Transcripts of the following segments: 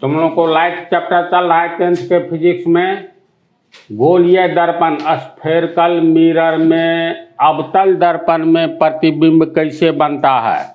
तुम लोग को लाइट चैप्टर चल रहा है 10th के फिजिक्स में। गोलीय दर्पण स्फेरिकल मिरर में अवतल दर्पण में प्रतिबिंब कैसे बनता है।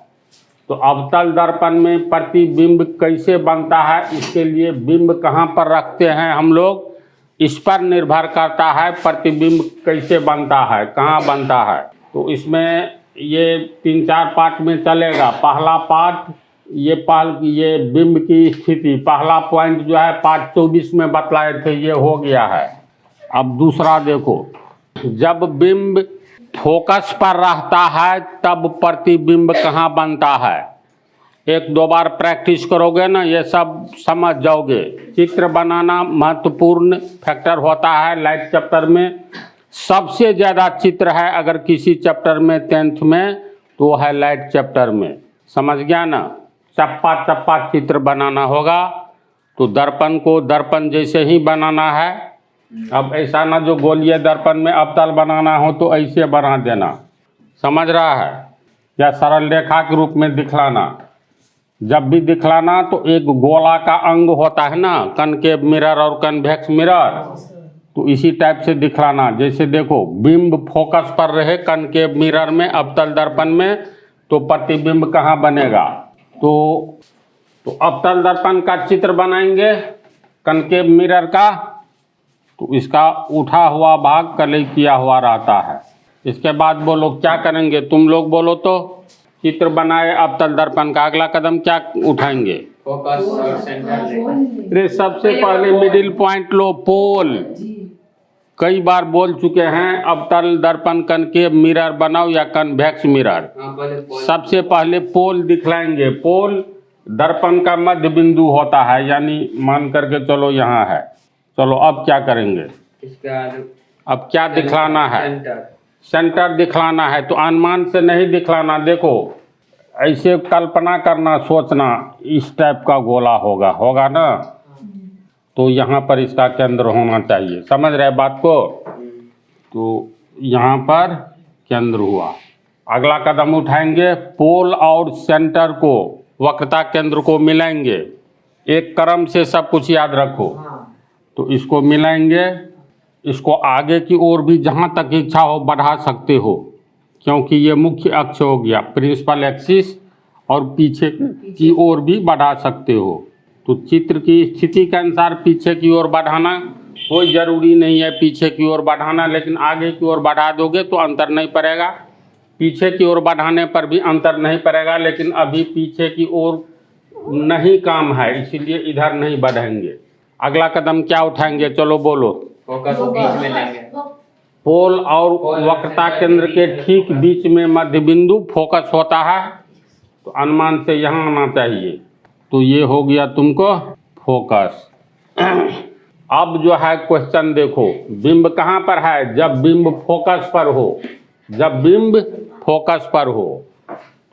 तो अवतल दर्पण में प्रतिबिंब कैसे बनता है, इसके लिए बिंब कहाँ पर रखते हैं हम लोग, इस पर निर्भर करता है प्रतिबिंब कैसे बनता है, कहाँ बनता है। तो इसमें ये 3-4 पार्ट में चलेगा। पहला पार्ट ये बिंब की स्थिति, पहला पॉइंट जो है पार्ट 24 में बतलाए थे, ये हो गया है। अब दूसरा देखो, जब बिंब फोकस पर रहता है तब प्रतिबिंब कहाँ बनता है। 1-2 बार प्रैक्टिस करोगे ना ये सब समझ जाओगे। चित्र बनाना महत्वपूर्ण फैक्टर होता है लाइट चैप्टर में। सबसे ज़्यादा चित्र है अगर किसी चैप्टर में 10th में तो वो है लाइट चैप्टर में। समझ गया ना। चप्पा चप्पा चित्र बनाना होगा। तो दर्पण को दर्पण जैसे ही बनाना है। अब ऐसा ना जो गोलीय दर्पण में अवतल बनाना हो तो ऐसे बना देना, समझ रहा है, या सरल रेखा के रूप में दिखलाना। जब भी दिखलाना तो एक गोला का अंग होता है ना, कनकेव मिरर और कन्वेक्स मिरर, तो इसी टाइप से दिखलाना। जैसे देखो बिंब फोकस पर रहे कनकेव मिरर में अवतल दर्पण में, तो प्रतिबिंब कहाँ बनेगा। तो अवतल दर्पण का चित्र बनाएंगे कनकेव मिरर का, तो इसका उठा हुआ भाग कलई किया हुआ रहता है। इसके बाद बोलो क्या करेंगे, तुम लोग बोलो तो। चित्र बनाए अवतल दर्पण का, अगला कदम क्या उठाएंगे, फोकस और सेंटर। अरे सबसे पहले मिडिल पॉइंट लो, पोल। कई बार बोल चुके हैं अवतल दर्पण कनकेव मिरर बनाओ या कन्वेक्स मिरर। सबसे पहले पोल दिखलाएंगे। पोल दर्पण का मध्य बिंदु होता है, यानी मान करके चलो यहाँ है। चलो अब क्या करेंगे, अब क्या दिखलाना है, सेंटर दिखलाना है। तो अनुमान से नहीं दिखलाना, देखो ऐसे कल्पना करना, सोचना इस टाइप का गोला होगा ना, तो यहाँ पर इसका केंद्र होना चाहिए। समझ रहे बात को। तो यहाँ पर केंद्र हुआ। अगला कदम उठाएंगे, पोल और सेंटर को, वक्रता केंद्र को मिलाएंगे। एक क्रम से सब कुछ याद रखो। तो इसको मिलाएंगे, इसको आगे की ओर भी जहाँ तक इच्छा हो बढ़ा सकते हो, क्योंकि ये मुख्य अक्ष हो गया प्रिंसिपल एक्सिस, और पीछे की ओर भी बढ़ा सकते हो। तो चित्र की स्थिति के अनुसार पीछे की ओर बढ़ाना कोई ज़रूरी नहीं है, पीछे की ओर बढ़ाना, लेकिन आगे की ओर बढ़ा दोगे तो अंतर नहीं पड़ेगा। पीछे की ओर बढ़ाने पर भी अंतर नहीं पड़ेगा, लेकिन अभी पीछे की ओर नहीं काम है, इसीलिए इधर नहीं बढ़ेंगे। अगला कदम क्या उठाएंगे, चलो बोलो। फोकस बीच में लेंगे। पोल और वक्रता केंद्र के ठीक बीच में मध्य बिंदु फोकस होता है, तो अनुमान से यहाँ आना चाहिए। तो ये हो गया तुमको फोकस। अब जो है क्वेश्चन देखो, बिंब कहाँ पर है, जब बिंब फोकस पर हो, जब बिंब फोकस पर हो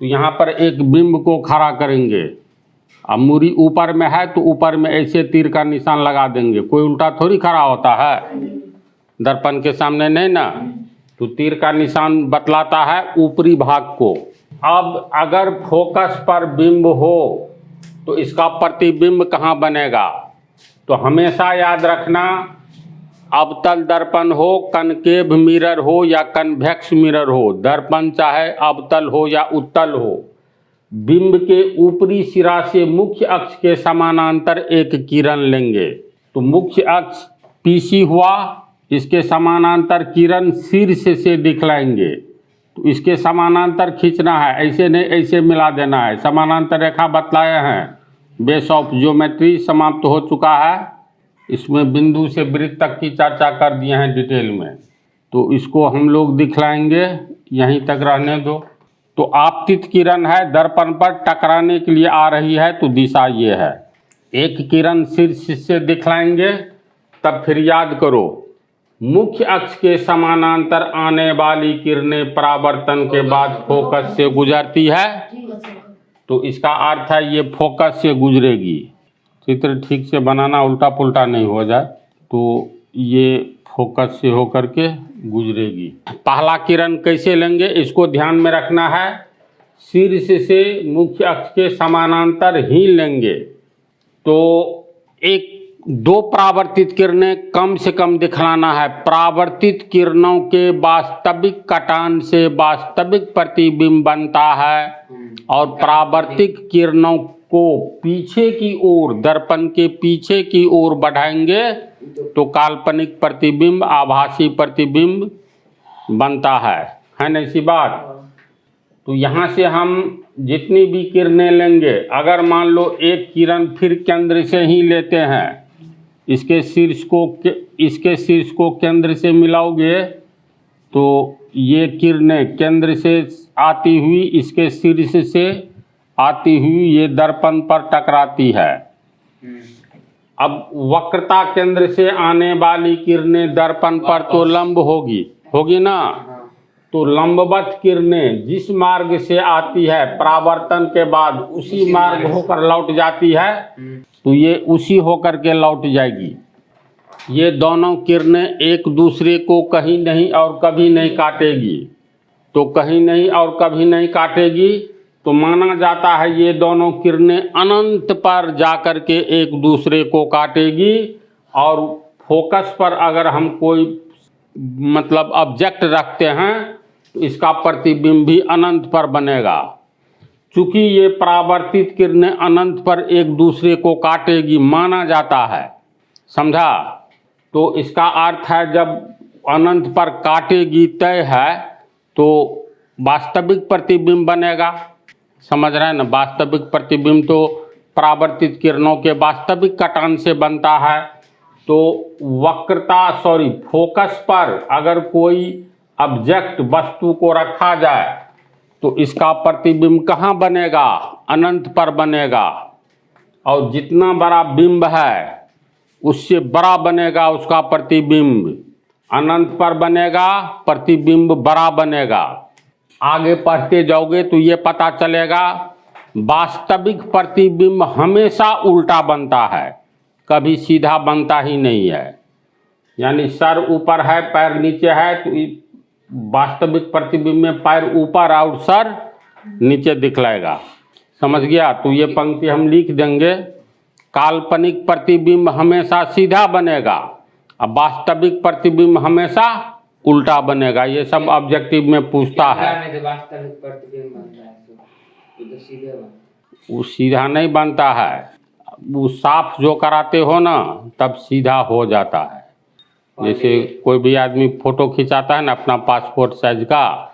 तो यहाँ पर एक बिंब को खड़ा करेंगे। अब मूरी ऊपर में है तो ऊपर में ऐसे तीर का निशान लगा देंगे। कोई उल्टा थोड़ी खड़ा होता है, दर्पण के सामने नहीं ना, तो तीर का निशान बतलाता है ऊपरी भाग को। अब अगर फोकस पर बिंब हो तो इसका प्रतिबिंब कहाँ बनेगा। तो हमेशा याद रखना, अवतल दर्पण हो, कनकेव मिरर हो या कन्वेक्स मिरर हो, दर्पण चाहे अवतल हो या उत्तल हो, बिंब के ऊपरी सिरा से मुख्य अक्ष के समानांतर एक किरण लेंगे। तो मुख्य अक्ष पीसी हुआ, इसके समानांतर किरण शीर्ष से दिखलाएंगे। तो इसके समानांतर खींचना है, ऐसे नहीं ऐसे मिला देना है। समानांतर रेखा बतलाए हैं, बेस ऑफ ज्योमेट्री समाप्त हो चुका है। इसमें बिंदु से वृत्त तक की चर्चा कर दिए हैं डिटेल में। तो इसको हम लोग दिखलाएंगे, यहीं तक रहने दो। तो आपतित किरण है, दर्पण पर टकराने के लिए आ रही है, तो दिशा ये है। एक किरण शीर्ष से दिखलाएंगे, तब फिर याद करो मुख्य अक्ष के समानांतर आने वाली किरणें परावर्तन के बाद फोकस से गुजरती है। तो इसका अर्थ है ये फोकस से गुजरेगी। चित्र ठीक से बनाना, उल्टा पुल्टा नहीं हो जाए। तो ये फोकस से होकर के गुजरेगी। पहला किरण कैसे लेंगे इसको ध्यान में रखना है, शीर्ष से मुख्य अक्ष के समानांतर ही लेंगे। तो एक दो परावर्तित किरणें कम से कम दिखलाना है। परावर्तित किरणों के वास्तविक कटान से वास्तविक प्रतिबिंब बनता है और परावर्तित किरणों को पीछे की ओर, दर्पण के पीछे की ओर बढ़ाएंगे तो काल्पनिक प्रतिबिंब, आभासी प्रतिबिंब बनता है ना ऐसी बात। तो यहाँ से हम जितनी भी किरणें लेंगे, अगर मान लो एक किरण फिर केंद्र से ही लेते हैं, इसके शीर्ष को केंद्र से मिलाओगे तो ये किरणें केंद्र से आती हुई इसके शीर्ष से आती हुई ये दर्पण पर टकराती है। अब वक्रता केंद्र से आने वाली किरणें दर्पण पर तो लंब होगी ना। तो लंबवत किरणें जिस मार्ग से आती है परावर्तन के बाद उसी मार्ग होकर लौट जाती है, तो ये उसी होकर के लौट जाएगी। ये दोनों किरणें एक दूसरे को कहीं नहीं और कभी नहीं काटेगी। तो कहीं नहीं और कभी नहीं काटेगी तो माना जाता है ये दोनों किरणें अनंत पर जाकर के एक दूसरे को काटेगी। और फोकस पर अगर हम कोई मतलब ऑब्जेक्ट रखते हैं तो इसका प्रतिबिंब भी अनंत पर बनेगा। चूँकि ये परावर्तित किरणें अनंत पर एक दूसरे को काटेगी माना जाता है, समझा। तो इसका अर्थ है जब अनंत पर काटेगी तय है तो वास्तविक प्रतिबिंब बनेगा। समझ रहे हैं ना। वास्तविक प्रतिबिंब तो परावर्तित किरणों के वास्तविक कटान से बनता है। तो फोकस पर अगर कोई ऑब्जेक्ट वस्तु को रखा जाए तो इसका प्रतिबिंब कहाँ बनेगा? अनंत पर बनेगा। और जितना बड़ा बिंब है उससे बड़ा बनेगा उसका प्रतिबिंब। अनंत पर बनेगा, प्रतिबिंब बड़ा बनेगा। आगे पढ़ते जाओगे तो ये पता चलेगा वास्तविक प्रतिबिंब हमेशा उल्टा बनता है, कभी सीधा बनता ही नहीं है। यानी सर ऊपर है पैर नीचे है तो वास्तविक प्रतिबिंब में पैर ऊपर और सर नीचे दिखलाएगा। समझ गया। तो ये पंक्ति हम लिख देंगे। काल्पनिक प्रतिबिंब हमेशा सीधा बनेगा और वास्तविक प्रतिबिंब हमेशा उल्टा बनेगा। ये सब ऑब्जेक्टिव में पूछता है। वास्तविक प्रतिबिंब बनता है तो सीधे बनता है। वो सीधा नहीं बनता है, वो साफ जो कराते हो ना तब सीधा हो जाता है। जैसे कोई भी आदमी फ़ोटो खिंचाता है ना अपना पासपोर्ट साइज का,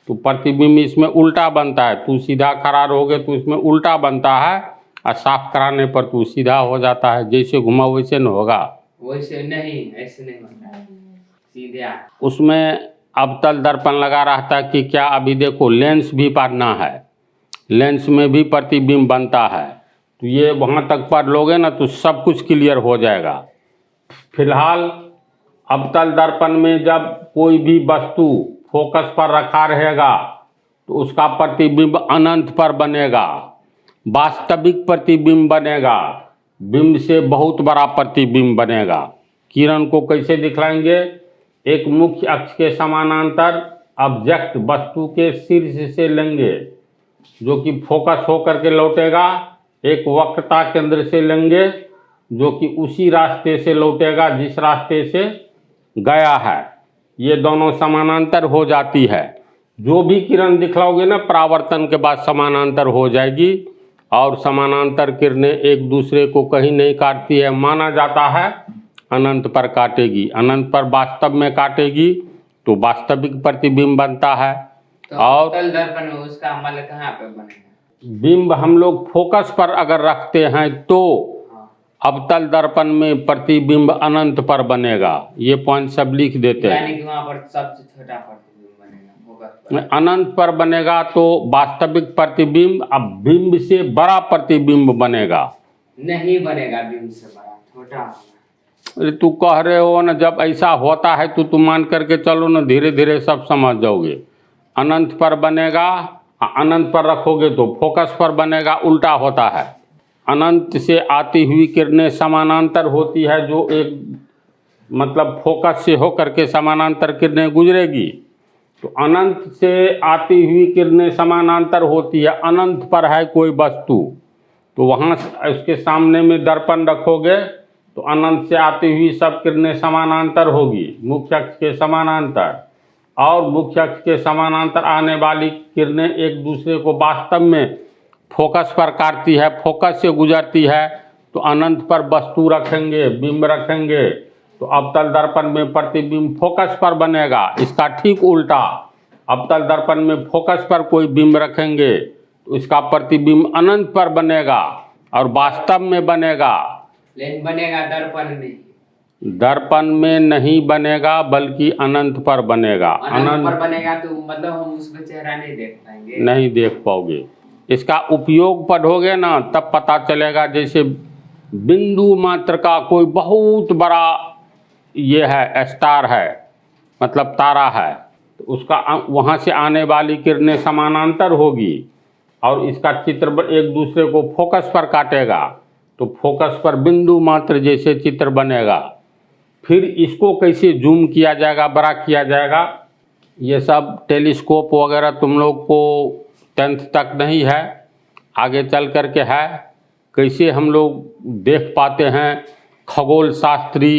तो प्रतिबिंब इसमें उल्टा बनता है। तू सीधा खड़ा रहोगे तो इसमें उल्टा बनता है और साफ कराने पर तू सीधा हो जाता है। जैसे घुमा वैसे न होगा, वैसे नहीं, ऐसे नहीं बनता है सीधा। उसमें अवतल दर्पण लगा रहता है कि क्या। अभी देखो लेंस भी पढ़ना है, लेंस में भी प्रतिबिंब बनता है। तो ये वहाँ तक पढ़ लोगे ना तो सब कुछ क्लियर हो जाएगा। फिलहाल अवतल दर्पण में जब कोई भी वस्तु फोकस पर रखा रहेगा तो उसका प्रतिबिंब अनंत पर बनेगा। वास्तविक प्रतिबिंब बनेगा, बिंब से बहुत बड़ा प्रतिबिंब बनेगा। किरण को कैसे दिखलाएंगे? एक मुख्य अक्ष के समानांतर ऑब्जेक्ट वस्तु के शीर्ष से लेंगे जो कि फोकस होकर के लौटेगा। एक वक्रता केंद्र से लेंगे जो कि उसी रास्ते से लौटेगा जिस रास्ते से गया है। ये दोनों समानांतर हो जाती है। जो भी किरण दिखलाओगे ना परावर्तन के बाद समानांतर हो जाएगी। और समानांतर किरणें एक दूसरे को कहीं नहीं काटती है, माना जाता है अनंत पर काटेगी। अनंत पर वास्तव में काटेगी तो वास्तविक प्रतिबिंब बनता है। तो और अवतल दर्पण में उसका अमल कहाँ पे बनेगा? बिंब हम लोग फोकस पर अगर रखते हैं तो अवतल दर्पण में प्रतिबिंब अनंत पर बनेगा। ये पॉइंट सब लिख देते हैं। यानी कि वहाँ पर सबसे छोटा प्रतिबिंब बनेगा फोकस पर। अनंत पर बनेगा तो वास्तविक प्रतिबिंब अब बिंब से बड़ा प्रतिबिंब बनेगा। नहीं बनेगा बिंब से बड़ा, छोटा होगा। अरे तू कह रहे हो ना, जब ऐसा होता है तो तुम मान करके चलो ना, धीरे धीरे सब समझ जाओगे। अनंत पर बनेगा, अनंत पर रखोगे तो फोकस पर बनेगा, उल्टा होता है। अनंत से आती हुई किरणें समानांतर होती है, जो एक मतलब फोकस से होकर के समानांतर किरणें गुजरेगी। तो अनंत से आती हुई किरणें समानांतर होती है। अनंत पर है कोई वस्तु तो वहाँ उसके सामने में दर्पण रखोगे तो अनंत से आती हुई सब किरणें समानांतर होगी, मुख्य अक्ष के समानांतर, और मुख्य अक्ष के समानांतर आने वाली किरणें एक दूसरे को वास्तव में फोकस पर काटती है, फोकस से गुजरती है। तो अनंत पर वस्तु रखेंगे, बिंब रखेंगे, तो अवतल दर्पण में प्रतिबिंब फोकस पर बनेगा। इसका ठीक उल्टा, अवतल दर्पण में फोकस पर कोई बिंब रखेंगे तो इसका प्रतिबिंब अनंत पर बनेगा और वास्तव में बनेगा। लेकिन बनेगा दर्पण में, दर्पण में नहीं बनेगा बल्कि अनंत पर बनेगा। अनंत पर बनेगा तो मतलब हम उसमें चेहरा नहीं देख पाएंगे, नहीं देख पाओगे। इसका उपयोग पढ़ोगे ना तब पता चलेगा। जैसे बिंदु मात्र का कोई बहुत बड़ा ये है, स्टार है, मतलब तारा है, तो उसका वहाँ से आने वाली किरणें समानांतर होगी और इसका चित्र एक दूसरे को फोकस पर काटेगा, तो फोकस पर बिंदु मात्र जैसे चित्र बनेगा। फिर इसको कैसे जूम किया जाएगा, बड़ा किया जाएगा, ये सब टेलीस्कोप वगैरह तुम लोग को 10th तक नहीं है, आगे चल कर के है। कैसे हम लोग देख पाते हैं, खगोल शास्त्री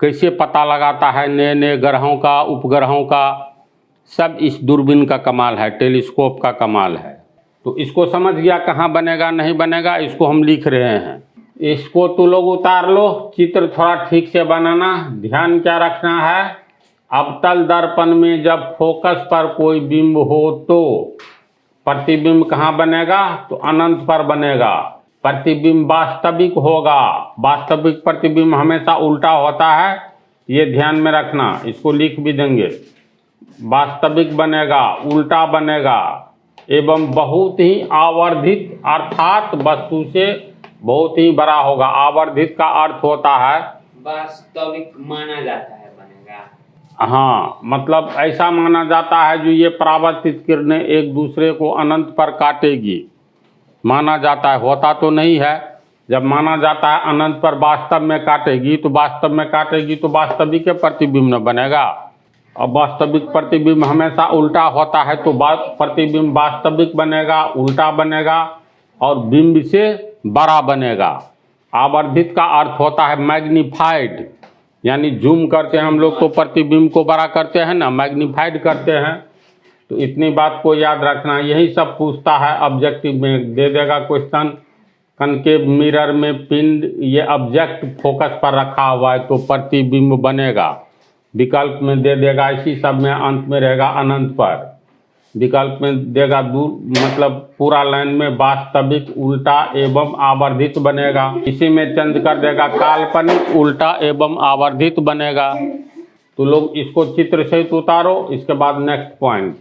कैसे पता लगाता है नए नए ग्रहों का, उपग्रहों का, सब इस दूरबीन का कमाल है, टेलीस्कोप का कमाल है। तो इसको समझ गया कहाँ बनेगा नहीं बनेगा, इसको हम लिख रहे हैं। इसको तो लोग उतार लो, चित्र थोड़ा ठीक से बनाना। ध्यान क्या रखना है, अवतल दर्पण में जब फोकस पर कोई बिंब हो तो प्रतिबिंब कहाँ बनेगा, तो अनंत पर बनेगा। प्रतिबिंब वास्तविक होगा, वास्तविक प्रतिबिंब हमेशा उल्टा होता है, ये ध्यान में रखना। इसको लिख भी देंगे, वास्तविक बनेगा, उल्टा बनेगा, एवं बहुत ही आवर्धित अर्थात वस्तु से बहुत ही बड़ा होगा। आवर्धित का अर्थ होता है वास्तविक माना जाता है, बनेगा। हाँ, मतलब ऐसा माना जाता है जो ये परावर्तित किरणें एक दूसरे को अनंत पर काटेगी, माना जाता है, होता तो नहीं है। जब माना जाता है अनंत पर वास्तव में काटेगी तो वास्तव में काटेगी तो वास्तविक प्रतिबिंब न बनेगा। अब वास्तविक प्रतिबिंब हमेशा उल्टा होता है, तो प्रतिबिंब वास्तविक बनेगा, उल्टा बनेगा और बिंब से बड़ा बनेगा। आवर्धित का अर्थ होता है मैग्नीफाइड, यानी जूम करते हैं हम लोग तो प्रतिबिंब को बड़ा करते हैं ना, मैग्नीफाइड करते हैं। तो इतनी बात को याद रखना। यही सब पूछता है ऑब्जेक्टिव में, दे देगा क्वेश्चन, कनकेव मिरर में पिंड ये ऑब्जेक्ट फोकस पर रखा हुआ है तो प्रतिबिंब बनेगा। विकल्प में दे देगा, इसी सब में अंत में रहेगा अनंत पर। विकल्प में देगा दूर, मतलब पूरा लाइन में वास्तविक, उल्टा एवं आवर्धित बनेगा। इसी में चेंज कर देगा, काल्पनिक, उल्टा एवं आवर्धित बनेगा। तो लोग इसको चित्र सहित उतारो। इसके बाद नेक्स्ट पॉइंट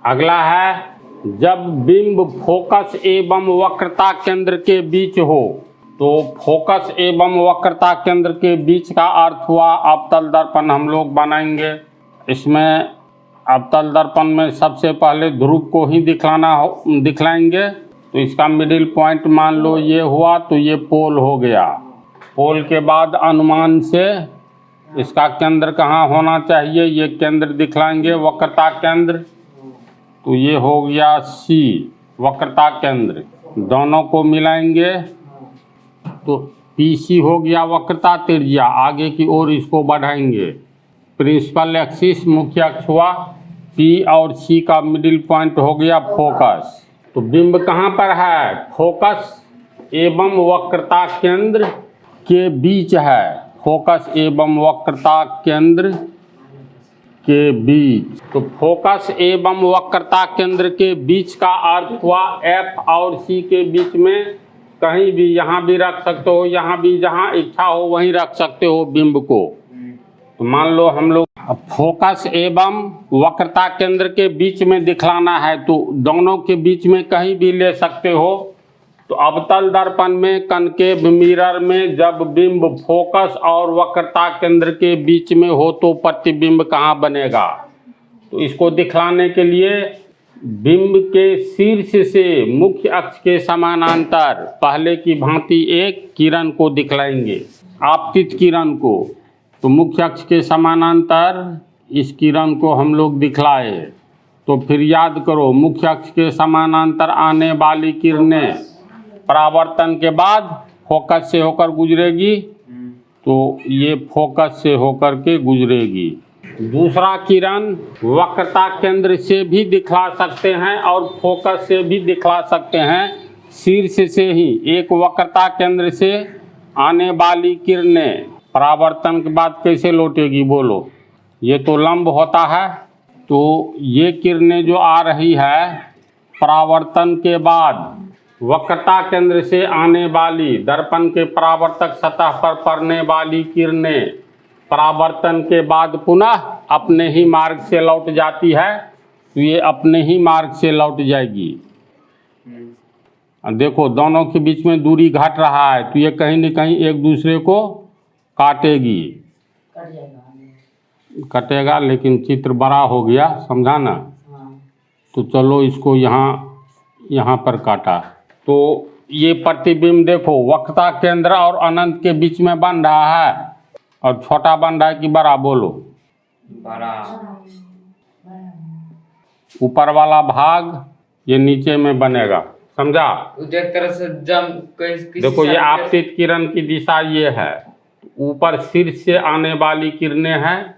अगला है, जब बिंब फोकस एवं वक्रता केंद्र के बीच हो। तो फोकस एवं वक्रता केंद्र के बीच का अर्थ हुआ अवतल दर्पण हम लोग बनाएंगे। इसमें अवतल दर्पण में सबसे पहले ध्रुव को ही दिखलाएंगे। तो इसका मिडिल पॉइंट मान लो ये हुआ, तो ये पोल हो गया। पोल के बाद अनुमान से इसका केंद्र कहाँ होना चाहिए, ये केंद्र दिखलाएंगे, वक्रता केंद्र। तो ये हो गया सी, वक्रता केंद्र। दोनों को मिलाएंगे तो पीसी हो गया वक्रता त्रिज्या, आगे की ओर इसको बढ़ाएंगे। प्रिंसिपल एक्सिस मुख्य अक्ष हुआ, पी और सी का मिडिल पॉइंट हो गया फोकस। तो बिंब कहाँ पर है, फोकस एवं वक्रता केंद्र के बीच है। फोकस एवं वक्रता केंद्र के बीच। तो फोकस एवं वक्रता केंद्र के बीच का अर्थ हुआ एफ और सी के बीच में कहीं भी, यहाँ भी रख सकते हो, यहाँ भी, जहाँ इच्छा हो वहीं रख सकते हो बिंब को। तो मान लो हम लोग फोकस एवं वक्रता केंद्र के बीच में दिखलाना है, तो दोनों के बीच में कहीं भी ले सकते हो। तो अवतल दर्पण में, कनकेव मिरर में जब बिंब फोकस और वक्रता केंद्र के बीच में हो तो प्रतिबिंब कहाँ बनेगा। तो इसको दिखलाने के लिए बिंब के शीर्ष से मुख्य अक्ष के समानांतर पहले की भांति एक किरण को दिखलाएंगे, आपतित किरण को। तो मुख्य अक्ष के समानांतर इस किरण को हम लोग दिखलाए। तो फिर याद करो, मुख्य अक्ष के समानांतर आने वाली किरणें परावर्तन के बाद फोकस से होकर गुजरेगी, तो ये फोकस से होकर के गुजरेगी। दूसरा किरण वक्रता केंद्र से भी दिखला सकते हैं और फोकस से भी दिखला सकते हैं। शीर्ष से ही एक वक्रता केंद्र से आने वाली किरणें परावर्तन के बाद कैसे लौटेगी बोलो? ये तो लंब होता है, तो ये किरणें जो आ रही है परावर्तन के बाद वक्रता केंद्र से आने वाली दर्पण के परावर्तक सतह पर पड़ने वाली किरणें परावर्तन के बाद पुनः अपने ही मार्ग से लौट जाती है, तो ये अपने ही मार्ग से लौट जाएगी। देखो दोनों के बीच में दूरी घट रहा है, तो ये कहीं न कहीं एक दूसरे को काटेगी, कटेगा, लेकिन चित्र बड़ा हो गया, समझा ना? तो चलो इसको यहाँ पर काटा। तो ये प्रतिबिंब देखो वक्रता केंद्र और अनंत के बीच में बन रहा है, और छोटा बन रहा है कि बड़ा बोलो? बड़ा। ऊपर वाला भाग ये नीचे में बनेगा, समझा? एक तरह से देखो ये आपतित किरण की दिशा ये है, ऊपर शीर्ष से आने वाली किरणें हैं,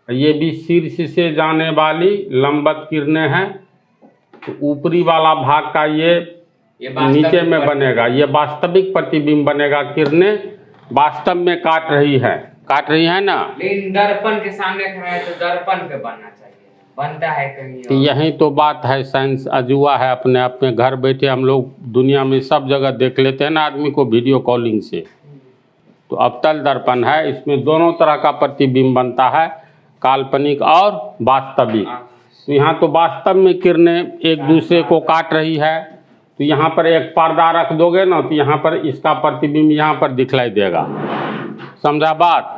ये भी शीर्ष से जाने वाली लंबवत किरणें हैं। तो ऊपरी वाला भाग का ये नीचे में बनेगा, ये वास्तविक प्रतिबिंब बनेगा। किरणें वास्तव में काट रही है ना? लेकिन दर्पण के सामने खड़ा है तो दर्पण पे बनना चाहिए, बनता है कहीं और। यही तो बात है, साइंस अजूबा है अपने आप में। घर बैठे हम लोग दुनिया में सब जगह देख लेते हैं ना आदमी को वीडियो कॉलिंग से। तो अवतल दर्पण है, इसमें दोनों तरह का प्रतिबिंब बनता है, काल्पनिक और वास्तविक। तो यहाँ तो वास्तव में किरणें एक दूसरे को काट रही है, तो यहाँ पर एक पर्दा रख दोगे ना, तो यहाँ पर इसका प्रतिबिंब यहाँ पर दिखलाई देगा, समझा बात?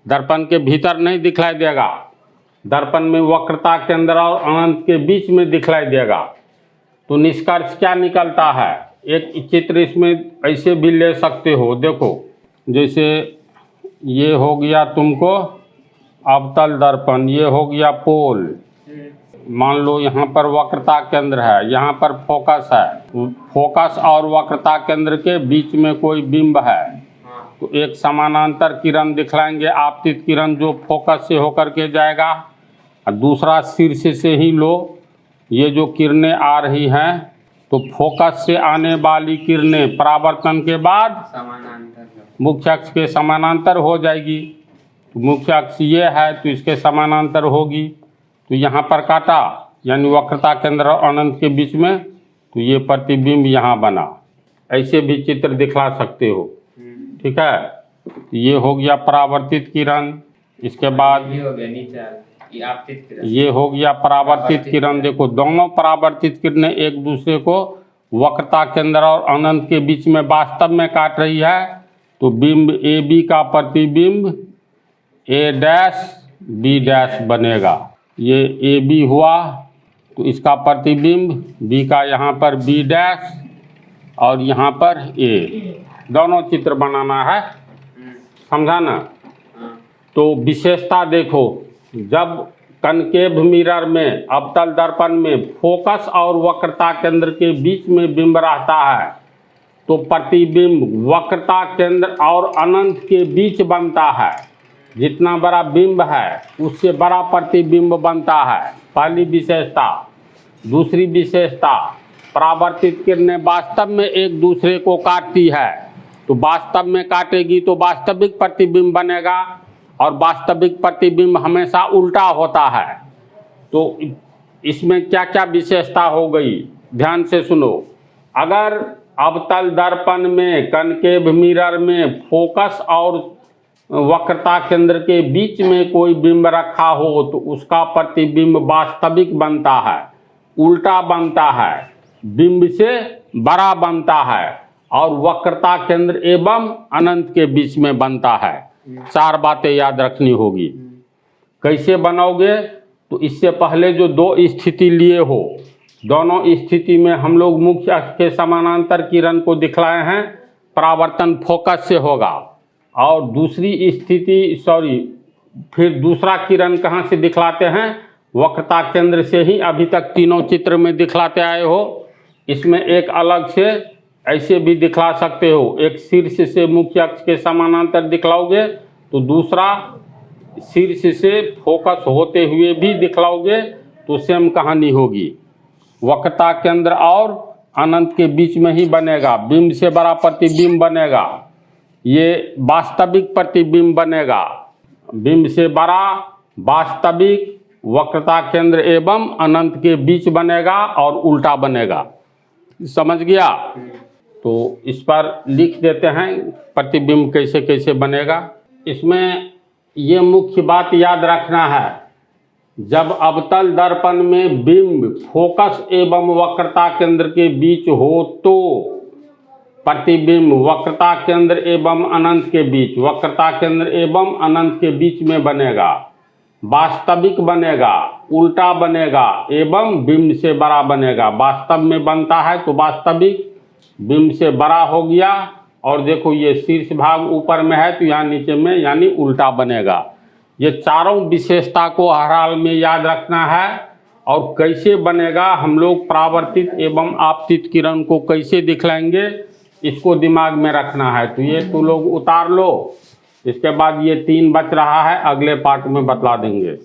दर्पण के भीतर नहीं दिखलाई देगा, दर्पण में वक्रता केंद्र और अनंत के बीच में दिखलाई देगा। तो निष्कर्ष क्या निकलता है? एक चित्र इसमें ऐसे भी ले सकते हो, देखो जैसे ये हो गया तुमको अवतल दर्पण, ये हो गया पोल। मान लो यहाँ पर वक्रता केंद्र है, यहाँ पर फोकस है, फोकस और वक्रता केंद्र के बीच में कोई बिंब है, तो एक समानांतर किरण दिखलाएंगे, आपतित किरण जो फोकस से होकर के जाएगा, और दूसरा शीर्ष से ही लो। ये जो किरणें आ रही हैं तो फोकस से आने वाली किरणें परावर्तन के बाद मुख्य अक्ष के समानांतर हो जाएगी। तो मुख्य अक्ष ये है तो इसके समानांतर होगी। तो यहाँ पर काटा, यानी वक्रता केंद्र और अनंत के बीच में, तो ये प्रतिबिंब यहाँ बना। ऐसे भी चित्र दिखला सकते हो, ठीक है? तो ये हो गया परावर्तित किरण, इसके बाद ये हो गया नीचे ये आपतित किरण, ये हो गया परावर्तित किरण। देखो दोनों परावर्तित किरणें एक दूसरे को वक्रता केंद्र और अनंत के बीच में वास्तव में काट रही है। तो बिंब ए बी का प्रतिबिंब ए डैश बी डैश बनेगा। ये ए बी हुआ तो इसका प्रतिबिंब बी का यहाँ पर बी डैश और यहाँ पर ए, दोनों चित्र बनाना है, समझा ना? तो विशेषता देखो, जब कनकेव मिरर में अवतल दर्पण में फोकस और वक्रता केंद्र के बीच में बिंब रहता है तो प्रतिबिंब वक्रता केंद्र और अनंत के बीच बनता है। जितना बड़ा बिंब है उससे बड़ा प्रतिबिंब बनता है, पहली विशेषता। दूसरी विशेषता, परावर्तित किरणें वास्तव में एक दूसरे को काटती है, तो वास्तव में काटेगी तो वास्तविक प्रतिबिंब बनेगा, और वास्तविक प्रतिबिंब हमेशा उल्टा होता है। तो इसमें क्या क्या विशेषता हो गई, ध्यान से सुनो। अगर अवतल दर्पण में कनकेव मिरर में फोकस और वक्रता केंद्र के बीच में कोई बिंब रखा हो तो उसका प्रतिबिंब वास्तविक बनता है, उल्टा बनता है, बिंब से बड़ा बनता है, और वक्रता केंद्र एवं अनंत के बीच में बनता है। चार बातें याद रखनी होगी। कैसे बनाओगे? तो इससे पहले जो दो स्थिति लिए हो, दोनों स्थिति में हम लोग मुख्य अक्ष के समानांतर किरण को दिखलाए हैं, परावर्तन फोकस से होगा। और दूसरी स्थिति फिर दूसरा किरण कहाँ से दिखलाते हैं? वक्रता केंद्र से ही अभी तक तीनों चित्र में दिखलाते आए हो। इसमें एक अलग से ऐसे भी दिखला सकते हो, एक शीर्ष से मुख्य अक्ष के समानांतर दिखलाओगे तो दूसरा शीर्ष से फोकस होते हुए भी दिखलाओगे तो सेम कहानी होगी। वक्रता केंद्र और अनंत के बीच में ही बनेगा, बिंब से बड़ा प्रतिबिंब बनेगा, ये वास्तविक प्रतिबिंब बनेगा, बिंब से बड़ा वास्तविक वक्रता केंद्र एवं अनंत के बीच बनेगा और उल्टा बनेगा। समझ गया? तो इस पर लिख देते हैं प्रतिबिंब कैसे कैसे बनेगा। इसमें ये मुख्य बात याद रखना है, जब अवतल दर्पण में बिंब फोकस एवं वक्रता केंद्र के बीच हो तो प्रतिबिंब वक्रता केंद्र एवं अनंत के बीच, वक्रता केंद्र एवं अनंत के बीच में बनेगा, वास्तविक बनेगा, उल्टा बनेगा एवं बिंब से बड़ा बनेगा। वास्तव में बनता है तो वास्तविक, बिंब से बड़ा हो गया, और देखो ये शीर्ष भाग ऊपर में है तो यहाँ नीचे में यानी उल्टा बनेगा। ये चारों विशेषता को हर हाल में याद रखना है। और कैसे बनेगा, हम लोग परावर्तित एवं आपतित किरण को कैसे दिखलाएंगे इसको दिमाग में रखना है। तो ये तो लोग उतार लो, इसके बाद ये 3 बच रहा है, अगले पार्ट में बतला देंगे।